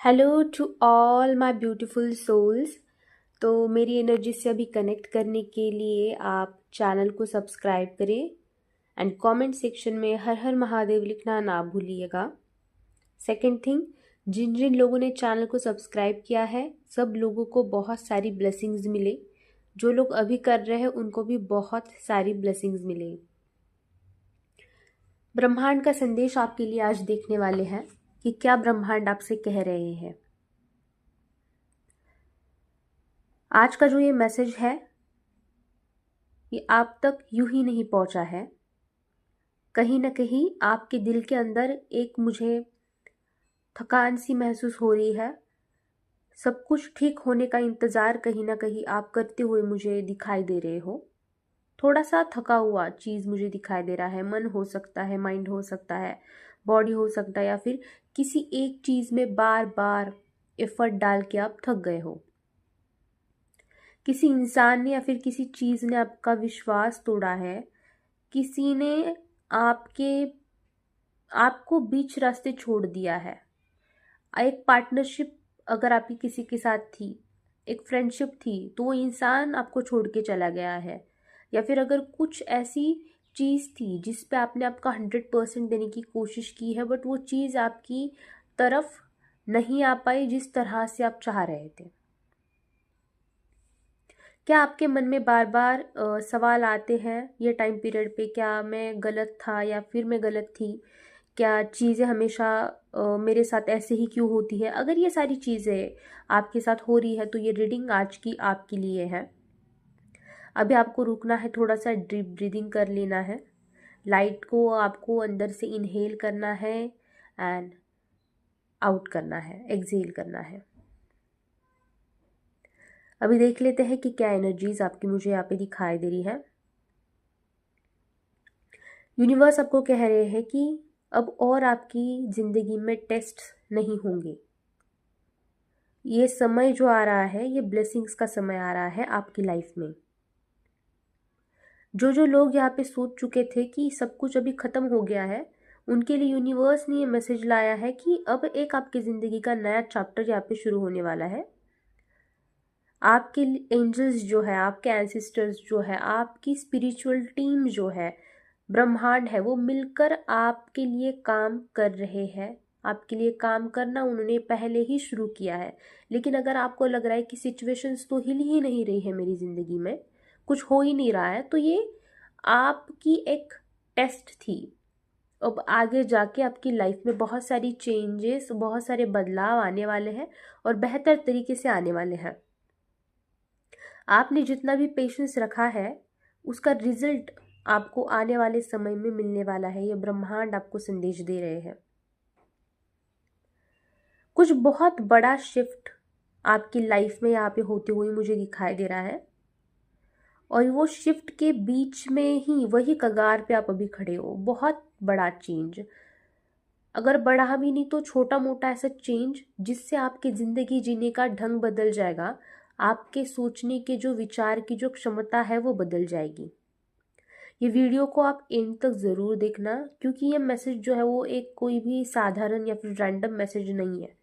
Hello to all my beautiful souls. तो मेरी energy से अभी कनेक्ट करने के लिए आप चैनल को सब्सक्राइब करें एंड कमेंट सेक्शन में हर हर महादेव लिखना ना भूलिएगा। सेकंड थिंग, जिन जिन लोगों ने चैनल को सब्सक्राइब किया है सब लोगों को बहुत सारी ब्लेसिंग्स मिले। जो लोग अभी कर रहे हैं उनको भी बहुत सारी ब्लेसिंग्स मिले। ब्रह्मांड का संदेश आपके लिए आज देखने वाले हैं कि क्या ब्रह्मांड आपसे कह रहे हैं। आज का जो ये मैसेज है ये आप तक यूं ही नहीं पहुंचा है। कहीं ना कहीं आपके दिल के अंदर एक मुझे थकान सी महसूस हो रही है। सब कुछ ठीक होने का इंतज़ार कहीं ना कहीं आप करते हुए मुझे दिखाई दे रहे हो। थोड़ा सा थका हुआ चीज़ मुझे दिखाई दे रहा है। मन हो सकता है, माइंड हो सकता है, बॉडी हो सकता है, या फिर किसी एक चीज़ में बार बार एफर्ट डाल के आप थक गए हो। किसी इंसान ने या फिर किसी चीज़ ने आपका विश्वास तोड़ा है। किसी ने आपके आपको बीच रास्ते छोड़ दिया है। एक पार्टनरशिप अगर आपकी किसी के साथ थी, एक फ्रेंडशिप थी, तो वो इंसान आपको छोड़ के चला गया है। या फिर अगर कुछ ऐसी चीज़ थी जिस पे आपने आपका 100% देने की कोशिश की है, बट वो चीज़ आपकी तरफ नहीं आ पाई जिस तरह से आप चाह रहे थे। क्या आपके मन में बार बार सवाल आते हैं ये टाइम पीरियड पे, क्या मैं गलत था या फिर मैं गलत थी? क्या चीज़ें हमेशा मेरे साथ ऐसे ही क्यों होती है? अगर ये सारी चीज़ें आपके साथ हो रही है तो ये रीडिंग आज की आपके लिए है। अभी आपको रुकना है, थोड़ा सा डीप ब्रीदिंग कर लेना है। लाइट को आपको अंदर से इनहेल करना है एंड आउट करना है, एक्सहेल करना है। अभी देख लेते हैं कि क्या एनर्जीज आपकी मुझे यहाँ पे दिखाई दे रही है। यूनिवर्स आपको कह रहे हैं कि अब और आपकी ज़िंदगी में टेस्ट नहीं होंगे। ये समय जो आ रहा है ये ब्लेसिंग्स का समय आ रहा है आपकी लाइफ में। जो जो लोग यहाँ पे सोच चुके थे कि सब कुछ अभी ख़त्म हो गया है, उनके लिए यूनिवर्स ने ये मैसेज लाया है कि अब एक आपकी ज़िंदगी का नया चैप्टर यहाँ पे शुरू होने वाला है। आपके एंजल्स जो है, आपके एंसेस्टर्स जो है, आपकी स्पिरिचुअल टीम जो है, ब्रह्मांड है, वो मिलकर आपके लिए काम कर रहे हैं। आपके लिए काम करना उन्होंने पहले ही शुरू किया है। लेकिन अगर आपको लग रहा है कि सिचुएशंस तो हिल ही नहीं रही है, मेरी ज़िंदगी में कुछ हो ही नहीं रहा है, तो ये आपकी एक टेस्ट थी। अब आगे जाके आपकी लाइफ में बहुत सारी चेंजेस, बहुत सारे बदलाव आने वाले हैं और बेहतर तरीके से आने वाले हैं। आपने जितना भी पेशेंस रखा है उसका रिजल्ट आपको आने वाले समय में मिलने वाला है। ये ब्रह्मांड आपको संदेश दे रहे हैं। कुछ बहुत बड़ा शिफ्ट आपकी लाइफ में यहाँ पे होते हुए मुझे दिखाई दे रहा है, और वो शिफ्ट के बीच में ही वही कगार पे आप अभी खड़े हो। बहुत बड़ा चेंज, अगर बड़ा भी नहीं तो छोटा मोटा ऐसा चेंज जिससे आपकी ज़िंदगी जीने का ढंग बदल जाएगा। आपके सोचने के जो विचार की जो क्षमता है वो बदल जाएगी। ये वीडियो को आप एंड तक ज़रूर देखना, क्योंकि ये मैसेज जो है वो एक कोई भी साधारण या फिर रैंडम मैसेज नहीं है।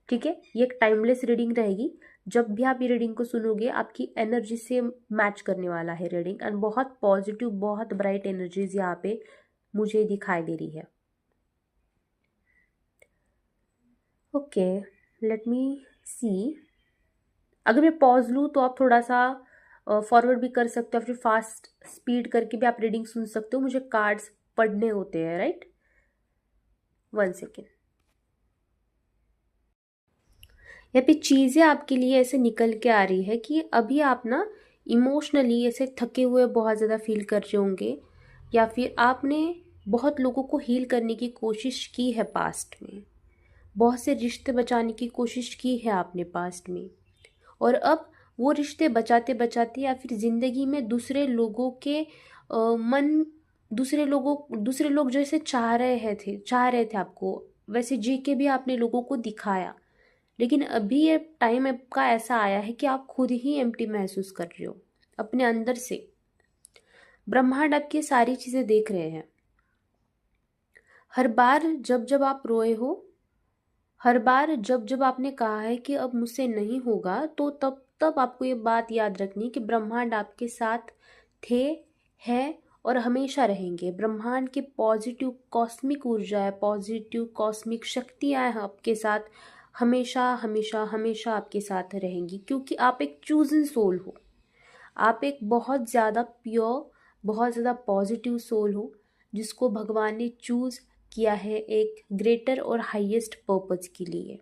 ठीक है, ये एक टाइमलेस रीडिंग रहेगी। जब भी आप ये रीडिंग को सुनोगे आपकी एनर्जी से मैच करने वाला है रीडिंग, एंड बहुत पॉजिटिव, बहुत ब्राइट एनर्जीज यहाँ पे मुझे दिखाई दे रही है। ओके, लेट मी सी। अगर मैं पॉज लूँ तो आप थोड़ा सा फॉरवर्ड भी कर सकते हो, फिर फास्ट स्पीड करके भी आप रीडिंग सुन सकते हो। मुझे कार्ड्स पढ़ने होते हैं, राइट? 1 सेकेंड। यहाँ पे चीज़ें आपके लिए ऐसे निकल के आ रही है कि अभी आप ना इमोशनली ऐसे थके हुए बहुत ज़्यादा फील कर रहे होंगे, या फिर आपने बहुत लोगों को हील करने की कोशिश की है पास्ट में। बहुत से रिश्ते बचाने की कोशिश की है आपने पास्ट में, और अब वो रिश्ते बचाते बचाते या फिर ज़िंदगी में दूसरे लोगों के मन, दूसरे लोग जैसे चाह रहे थे आपको, वैसे जी के भी आपने लोगों को दिखाया। लेकिन अभी ये टाइम आपका ऐसा आया है कि आप खुद ही एम्प्टी महसूस कर रहे हो अपने अंदर से। ब्रह्मांड आपकी सारी चीज़ें देख रहे हैं। हर बार जब जब आप रोए हो, हर बार जब जब आपने कहा है कि अब मुझसे नहीं होगा, तो तब तब आपको ये बात याद रखनी कि ब्रह्मांड आपके साथ थे, हैं और हमेशा रहेंगे। ब्रह्मांड की पॉजिटिव कॉस्मिक ऊर्जा है, पॉजिटिव कॉस्मिक शक्तियाँ हैं आपके साथ, हमेशा हमेशा हमेशा आपके साथ रहेंगी, क्योंकि आप एक चूजन सोल हो। आप एक बहुत ज़्यादा प्योर, बहुत ज़्यादा पॉजिटिव सोल हो, जिसको भगवान ने चूज़ किया है एक ग्रेटर और हाईएस्ट पर्पज़ के लिए।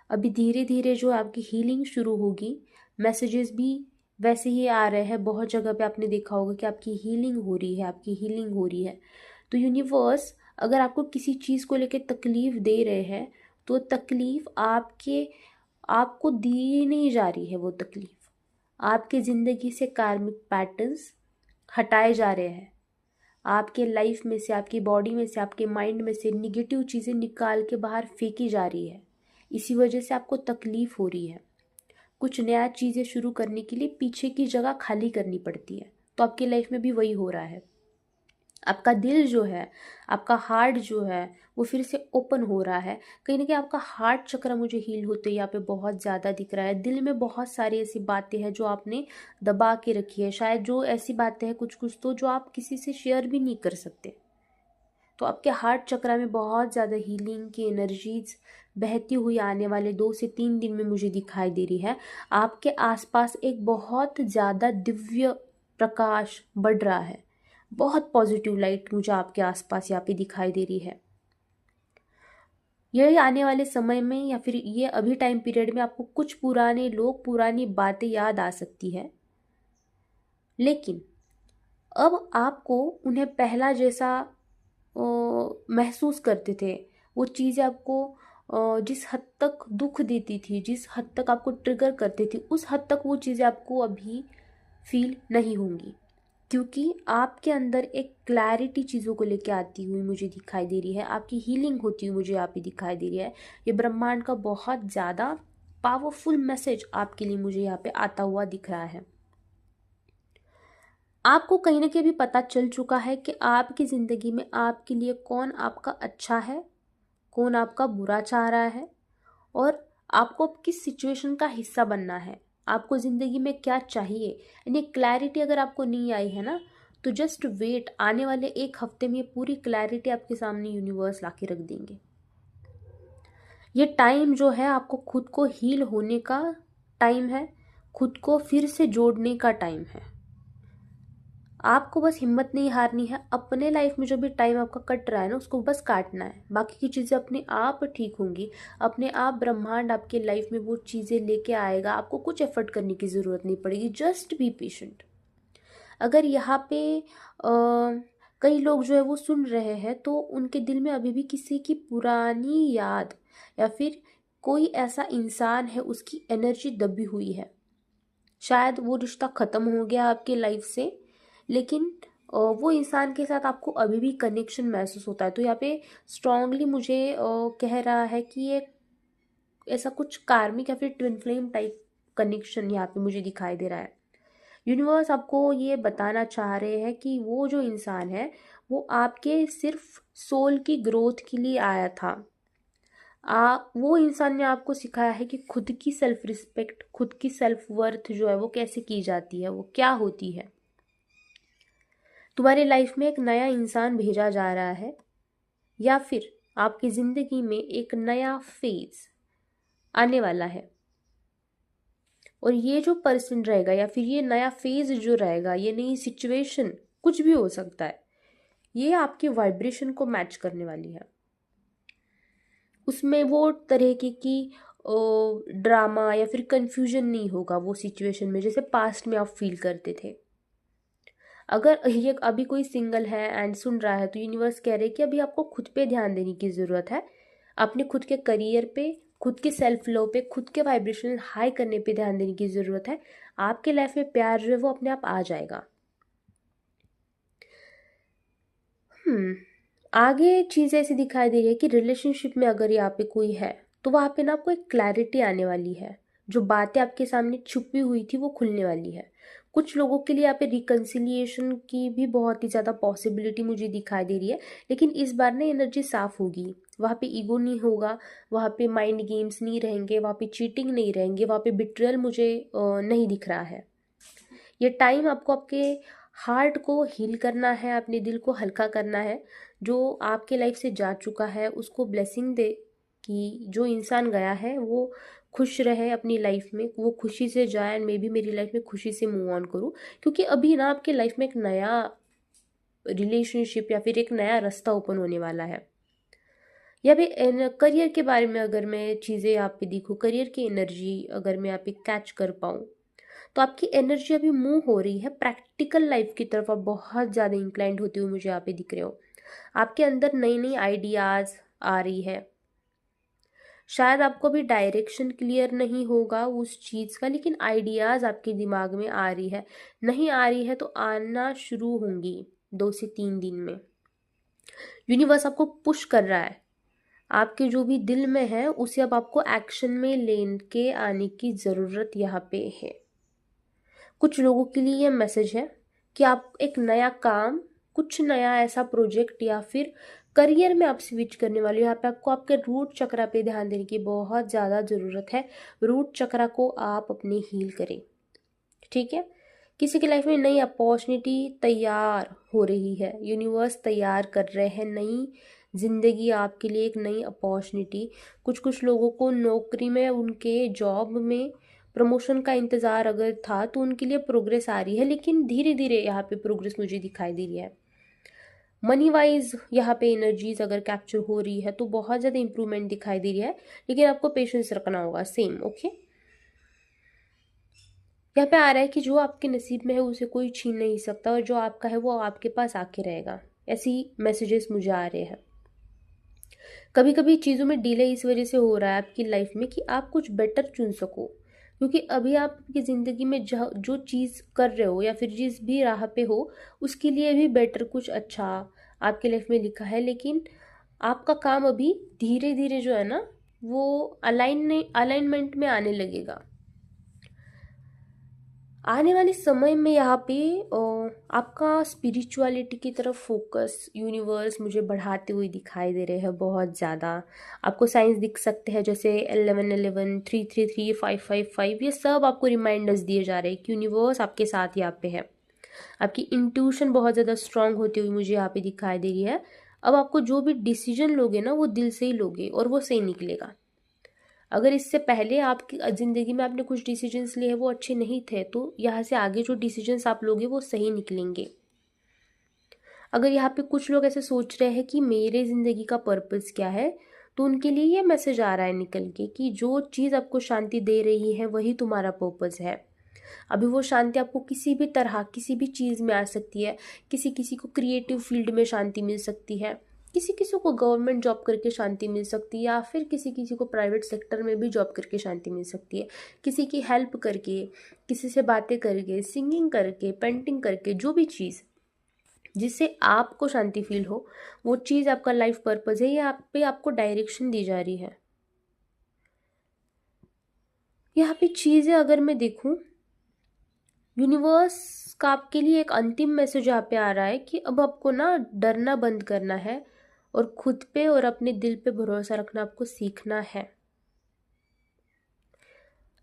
अभी धीरे धीरे जो आपकी हीलिंग शुरू होगी, मैसेजेस भी वैसे ही आ रहे हैं। बहुत जगह पे आपने देखा होगा कि आपकी हीलिंग हो रही है, आपकी हीलिंग हो रही है। तो यूनिवर्स अगर आपको किसी चीज़ को लेकर तकलीफ़ दे रहे हैं, तो तकलीफ़ आपको दी नहीं जा रही है। वो तकलीफ़ आपके ज़िंदगी से कार्मिक पैटर्न्स हटाए जा रहे हैं। आपके लाइफ में से, आपकी बॉडी में से, आपके माइंड में से निगेटिव चीज़ें निकाल के बाहर फेंकी जा रही है। इसी वजह से आपको तकलीफ़ हो रही है। कुछ नया चीज़ें शुरू करने के लिए पीछे की जगह खाली करनी पड़ती है। तो आपकी लाइफ में भी वही हो रहा है। आपका दिल जो है, आपका हार्ट जो है, वो फिर से ओपन हो रहा है। कहीं ना कहीं आपका हार्ट चक्र मुझे हील होते यहाँ पे बहुत ज़्यादा दिख रहा है। दिल में बहुत सारी ऐसी बातें हैं जो आपने दबा के रखी है, शायद जो ऐसी बातें हैं कुछ कुछ तो जो आप किसी से शेयर भी नहीं कर सकते। तो आपके हार्ट चक्र में बहुत ज़्यादा हीलिंग की एनर्जीज बहती हुई आने वाले 2 से 3 दिन में मुझे दिखाई दे रही है। आपके आसपास एक बहुत ज़्यादा दिव्य प्रकाश बढ़ रहा है। बहुत पॉजिटिव लाइट मुझे आपके आसपास यहाँ पे दिखाई दे रही है। ये आने वाले समय में या फिर ये अभी टाइम पीरियड में आपको कुछ पुराने लोग, पुरानी बातें याद आ सकती है, लेकिन अब आपको उन्हें पहला जैसा महसूस करते थे। वो चीज़ें आपको जिस हद तक दुख देती थी, जिस हद तक आपको ट्रिगर करती थी, उस हद तक वो चीज़ें आपको अभी फील नहीं होंगी, क्योंकि आपके अंदर एक क्लैरिटी चीज़ों को लेके आती हुई मुझे दिखाई दे रही है। आपकी हीलिंग होती हुई मुझे यहाँ पे दिखाई दे रही है। ये ब्रह्मांड का बहुत ज़्यादा पावरफुल मैसेज आपके लिए मुझे यहाँ पे आता हुआ दिख रहा है। आपको कहीं ना कहीं भी पता चल चुका है कि आपकी ज़िंदगी में आपके लिए कौन आपका अच्छा है, कौन आपका बुरा चाह रहा है, और आपको अब किस सिचुएशन का हिस्सा बनना है, आपको ज़िंदगी में क्या चाहिए। यानी क्लैरिटी अगर आपको नहीं आई है ना, तो जस्ट वेट, आने वाले 1 हफ्ते में ये पूरी क्लैरिटी आपके सामने यूनिवर्स ला के रख देंगे। ये टाइम जो है आपको खुद को हील होने का टाइम है, खुद को फिर से जोड़ने का टाइम है। आपको बस हिम्मत नहीं हारनी है। अपने लाइफ में जो भी टाइम आपका कट रहा है ना, उसको बस काटना है। बाकी की चीज़ें अपने आप ठीक होंगी। अपने आप ब्रह्मांड आपके लाइफ में वो चीज़ें लेके आएगा। आपको कुछ एफर्ट करने की ज़रूरत नहीं पड़ेगी। Just be patient. अगर यहाँ पे कई लोग जो है वो सुन रहे हैं, तो उनके दिल में अभी भी किसी की पुरानी याद या फिर कोई ऐसा इंसान है, उसकी एनर्जी दबी हुई है। शायद वो रिश्ता ख़त्म हो गया आपके लाइफ से, लेकिन वो इंसान के साथ आपको अभी भी कनेक्शन महसूस होता है। तो यहाँ पे स्ट्रांगली मुझे कह रहा है कि ये ऐसा कुछ कार्मिक या फिर ट्विन फ्लेम टाइप कनेक्शन यहाँ पे मुझे दिखाई दे रहा है। यूनिवर्स आपको ये बताना चाह रहे हैं कि वो जो इंसान है, वो आपके सिर्फ सोल की ग्रोथ के लिए आया था। वो इंसान ने आपको सिखाया है कि खुद की सेल्फ रिस्पेक्ट, खुद की सेल्फ वर्थ जो है वो कैसे की जाती है, वो क्या होती है। तुम्हारी लाइफ में एक नया इंसान भेजा जा रहा है, या फिर आपकी ज़िंदगी में एक नया फेज आने वाला है। और ये जो पर्सन रहेगा या फिर ये नया फेज जो रहेगा, ये नई सिचुएशन कुछ भी हो सकता है, ये आपके वाइब्रेशन को मैच करने वाली है। उसमें वो तरीके की ड्रामा या फिर कंफ्यूजन नहीं होगा वो सिचुएशन में, जैसे पास्ट में आप फील करते थे। अगर ये अभी कोई सिंगल है एंड सुन रहा है, तो यूनिवर्स कह रहे हैं कि अभी आपको खुद पे ध्यान देने की ज़रूरत है। अपने खुद के करियर पे, खुद के सेल्फ लव पे, खुद के वाइब्रेशन हाई करने पे ध्यान देने की ज़रूरत है। आपके लाइफ में प्यार जो है वो अपने आप आ जाएगा। आगे चीज़ ऐसी दिखाई दे रही है कि रिलेशनशिप में अगर यहाँ पे कोई है, तो वहाँ पे ना आपको एक क्लैरिटी आने वाली है। जो बातें आपके सामने छुपी हुई थी वो खुलने वाली है। कुछ लोगों के लिए यहाँ पे रिकन्सिलिएशन की भी बहुत ही ज़्यादा पॉसिबिलिटी मुझे दिखाई दे रही है, लेकिन इस बार ना एनर्जी साफ होगी। वहाँ पे ईगो नहीं होगा, वहाँ पे माइंड गेम्स नहीं रहेंगे, वहाँ पे चीटिंग नहीं रहेंगे, वहाँ पे बिट्रियल मुझे नहीं दिख रहा है। ये टाइम आपको आपके हार्ट को हील करना है, अपने दिल को हल्का करना है। जो आपके लाइफ से जा चुका है उसको ब्लेसिंग दे कि जो इंसान गया है वो खुश रहे अपनी लाइफ में, वो खुशी से जाए एंड मैं भी मेरी लाइफ में खुशी से मूव ऑन करूँ। क्योंकि अभी ना आपके लाइफ में एक नया रिलेशनशिप या फिर एक नया रास्ता ओपन होने वाला है। या भी करियर के बारे में अगर मैं चीज़ें यहाँ पे देखूँ, करियर की एनर्जी अगर मैं यहाँ पे कैच कर पाऊँ, तो आपकी एनर्जी अभी मूव हो रही है प्रैक्टिकल लाइफ की तरफ। आप बहुत ज़्यादा इंक्लाइंड होते हुए मुझे यहाँ पे दिख रहे हो। आपके अंदर नई नई आइडियाज़ आ रही है। शायद आपको भी डायरेक्शन क्लियर नहीं होगा उस चीज़ का, लेकिन आइडियाज़ आपके दिमाग में आ रही है। नहीं आ रही है तो आना शुरू होंगी 2 से 3 दिन में। यूनिवर्स आपको पुश कर रहा है, आपके जो भी दिल में है उसे अब आपको एक्शन में लेके आने की ज़रूरत यहाँ पे है। कुछ लोगों के लिए ये मैसेज है कि आप एक नया काम, कुछ नया ऐसा प्रोजेक्ट या फिर करियर में आप स्विच करने वाले हो। यहाँ पे आपको आपके रूट चक्रा पे ध्यान देने की बहुत ज़्यादा ज़रूरत है। रूट चक्रा को आप अपने हील करें, ठीक है। किसी की लाइफ में नई अपॉर्चुनिटी तैयार हो रही है, यूनिवर्स तैयार कर रहे हैं नई जिंदगी आपके लिए, एक नई अपॉर्चुनिटी। कुछ कुछ लोगों को नौकरी में, उनके जॉब में प्रमोशन का इंतज़ार अगर था तो उनके लिए प्रोग्रेस आ रही है, लेकिन धीरे धीरे यहाँ पे प्रोग्रेस मुझे दिखाई दे रही है। मनी वाइज यहाँ पे एनर्जीज अगर कैप्चर हो रही है तो बहुत ज़्यादा इंप्रूवमेंट दिखाई दे रही है, लेकिन आपको पेशेंस रखना होगा। Same okay. यहाँ पे आ रहा है कि जो आपके नसीब में है उसे कोई छीन नहीं सकता, और जो आपका है वो आपके पास आके रहेगा। ऐसी मैसेजेस मुझे आ रहे हैं। कभी कभी चीज़ों में डिले इस वजह से हो रहा है आपकी लाइफ में कि आप कुछ बेटर चुन सको, क्योंकि अभी आपकी ज़िंदगी में जो चीज़ कर रहे हो या फिर जिस भी राह पे हो उसके लिए भी बेटर कुछ अच्छा आपके लाइफ में लिखा है, लेकिन आपका काम अभी धीरे धीरे जो है ना वो अलाइनमेंट में आने लगेगा। आने वाले समय में यहाँ पे आपका स्पिरिचुअलिटी की तरफ फोकस यूनिवर्स मुझे बढ़ाते हुए दिखाई दे रहे हैं बहुत ज़्यादा। आपको साइंस दिख सकते हैं जैसे 1111, 333, 555, ये सब आपको रिमाइंडर्स दिए जा रहे हैं कि यूनिवर्स आपके साथ यहाँ पे है। आपकी इंट्यूशन बहुत ज़्यादा स्ट्रांग होती हुई मुझे यहाँ पे दिखाई दे रही है। अब आपको जो भी डिसीजन लोगे ना वो दिल से ही लोगे और वो सही निकलेगा। अगर इससे पहले आपकी ज़िंदगी में आपने कुछ डिसीजंस लिए वो अच्छे नहीं थे, तो यहाँ से आगे जो डिसीजंस आप लोगे वो सही निकलेंगे। अगर यहाँ पे कुछ लोग ऐसे सोच रहे हैं कि मेरे ज़िंदगी का पर्पस क्या है, तो उनके लिए ये मैसेज आ रहा है निकल के कि जो चीज़ आपको शांति दे रही है वही तुम्हारा पर्पस है। अभी वो शांति आपको किसी भी तरह, किसी भी चीज़ में आ सकती है। किसी किसी को क्रिएटिव फील्ड में शांति मिल सकती है, किसी किसी को गवर्नमेंट जॉब करके शांति मिल सकती है, या फिर किसी किसी को प्राइवेट सेक्टर में भी जॉब करके शांति मिल सकती है। किसी की हेल्प करके, किसी से बातें करके, सिंगिंग करके, पेंटिंग करके, जो भी चीज़ जिससे आपको शांति फील हो वो चीज़ आपका लाइफ पर्पस है। ये आप पे आपको डायरेक्शन दी जा रही है। यहाँ पे चीज़ें अगर मैं देखूँ, यूनिवर्स का आपके लिए एक अंतिम मैसेज यहाँ पे आ रहा है कि अब आपको ना डरना बंद करना है और खुद पे और अपने दिल पे भरोसा रखना आपको सीखना है।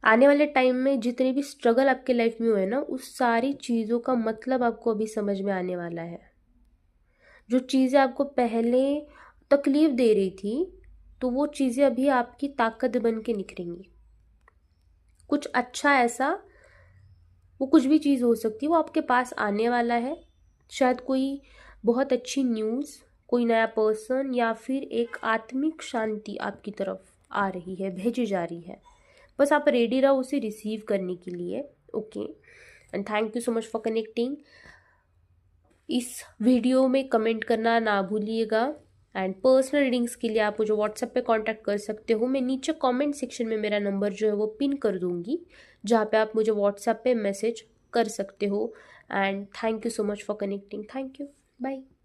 आने वाले टाइम में जितने भी स्ट्रगल आपके लाइफ में हुए ना, उस सारी चीज़ों का मतलब आपको अभी समझ में आने वाला है। जो चीज़ें आपको पहले तकलीफ दे रही थी तो वो चीज़ें अभी आपकी ताकत बन के निखरेंगी। कुछ अच्छा ऐसा, वो कुछ भी चीज़ हो सकती है, वो आपके पास आने वाला है। शायद कोई बहुत अच्छी न्यूज़, कोई नया पर्सन, या फिर एक आत्मिक शांति आपकी तरफ आ रही है, भेजी जा रही है। बस आप रेडी रहो उसे रिसीव करने के लिए। Okay, and thank you so much for connecting. इस वीडियो में कमेंट करना ना भूलिएगा, एंड पर्सनल रीडिंग्स के लिए आप मुझे व्हाट्सएप पे कांटेक्ट कर सकते हो। मैं नीचे कमेंट सेक्शन में मेरा नंबर जो है वो पिन कर दूंगी, जहाँ पे आप मुझे व्हाट्सएप पे मैसेज कर सकते हो। And thank you so much for connecting. Thank you, bye.